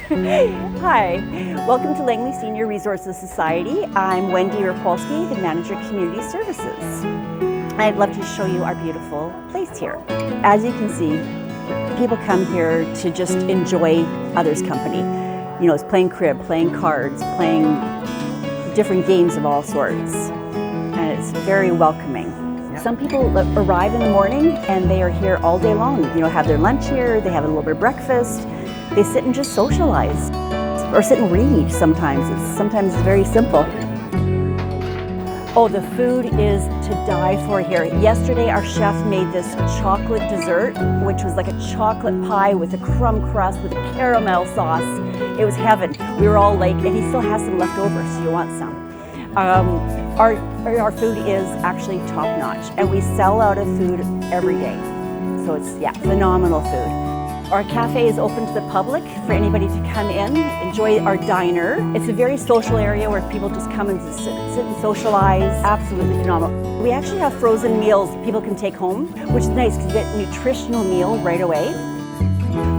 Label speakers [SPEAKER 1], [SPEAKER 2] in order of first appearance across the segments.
[SPEAKER 1] Hi, welcome to Langley Senior Resources Society. I'm Wendy Rapolsky, the Manager of Community Services. I'd love to show you our beautiful place here. As you can see, people come here to just enjoy others' company. You know, it's playing crib, playing cards, playing different games of all sorts. And it's very welcoming. Some people arrive in the morning and they are here all day long. You know, have their lunch here, they have a little bit of breakfast. They sit and just socialize, or sit and read sometimes. Sometimes it's very simple. Oh, the food is to die for here. Yesterday our chef made this chocolate dessert, which was like a chocolate pie with a crumb crust with a caramel sauce. It was heaven. We were all like, and he still has some left over, so you want some. Our food is actually top notch, and we sell out of food every day. So it's, yeah, phenomenal food. Our cafe is open to the public for anybody to come in, enjoy our diner. It's a very social area where people just come and sit and socialize. Absolutely phenomenal. We actually have frozen meals people can take home, which is nice because you get a nutritional meal right away.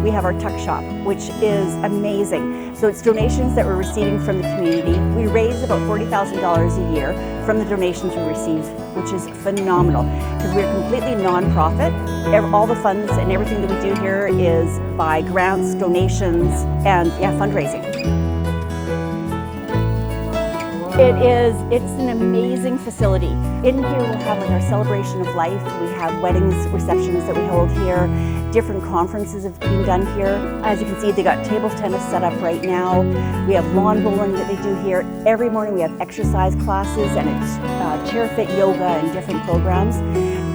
[SPEAKER 1] We have our tuck shop, which is amazing. So it's donations that we're receiving from the community. We raise about $40,000 a year from the donations we receive, which is phenomenal because we're completely non-profit. All the funds and everything that we do here is by grants, donations, and fundraising. It's an amazing facility. In here we'll have like our celebration of life. We have weddings, receptions that we hold here. Different conferences have been done here. As you can see, they got table tennis set up right now. We have lawn bowling that they do here. Every morning we have exercise classes and it's chair fit yoga and different programs.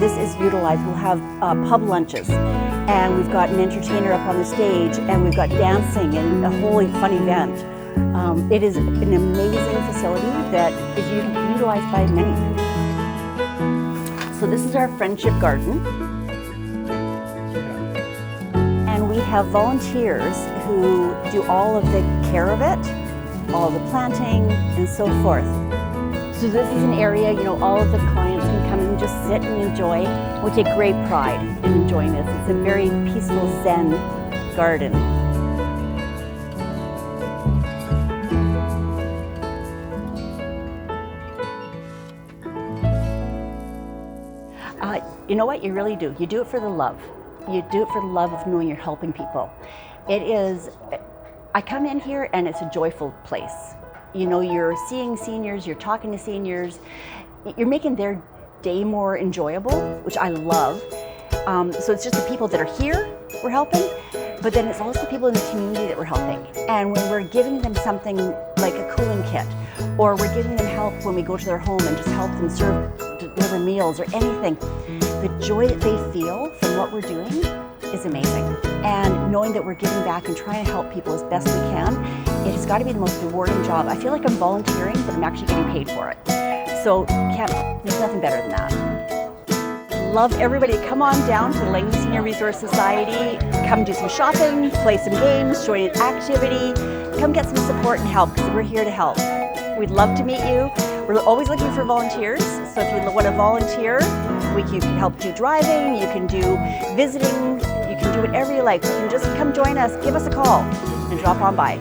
[SPEAKER 1] This is utilized. We'll have pub lunches, and we've got an entertainer up on the stage, and we've got dancing and a whole fun event. It is an amazing facility that is utilized by many. So this is our friendship garden. And we have volunteers who do all of the care of it, all the planting and so forth. So this is an area, you know, all of the clients can come and just sit and enjoy. We take great pride in enjoying this. It's a very peaceful Zen garden. You know what? You really do. You do it for the love. You do it for the love of knowing you're helping people. I come in here and it's a joyful place. You know, you're seeing seniors, you're talking to seniors, you're making their day more enjoyable, which I love. So it's just the people that are here we're helping, but then it's also the people in the community that we're helping. And when we're giving them something like a cooling kit, or we're giving them help when we go to their home and just help them deliver meals or anything, the joy that they feel from what we're doing is amazing. And knowing that we're giving back and trying to help people as best we can, it has got to be the most rewarding job. I feel like I'm volunteering, but I'm actually getting paid for it. So there's nothing better than that. Love everybody to come on down to the Langley Senior Resources Society. Come do some shopping, play some games, join an activity. Come get some support and help, because we're here to help. We'd love to meet you. We're always looking for volunteers. So if you want to volunteer, you can help do driving, you can do visiting, you can do whatever you like. You can just come join us, give us a call, and drop on by.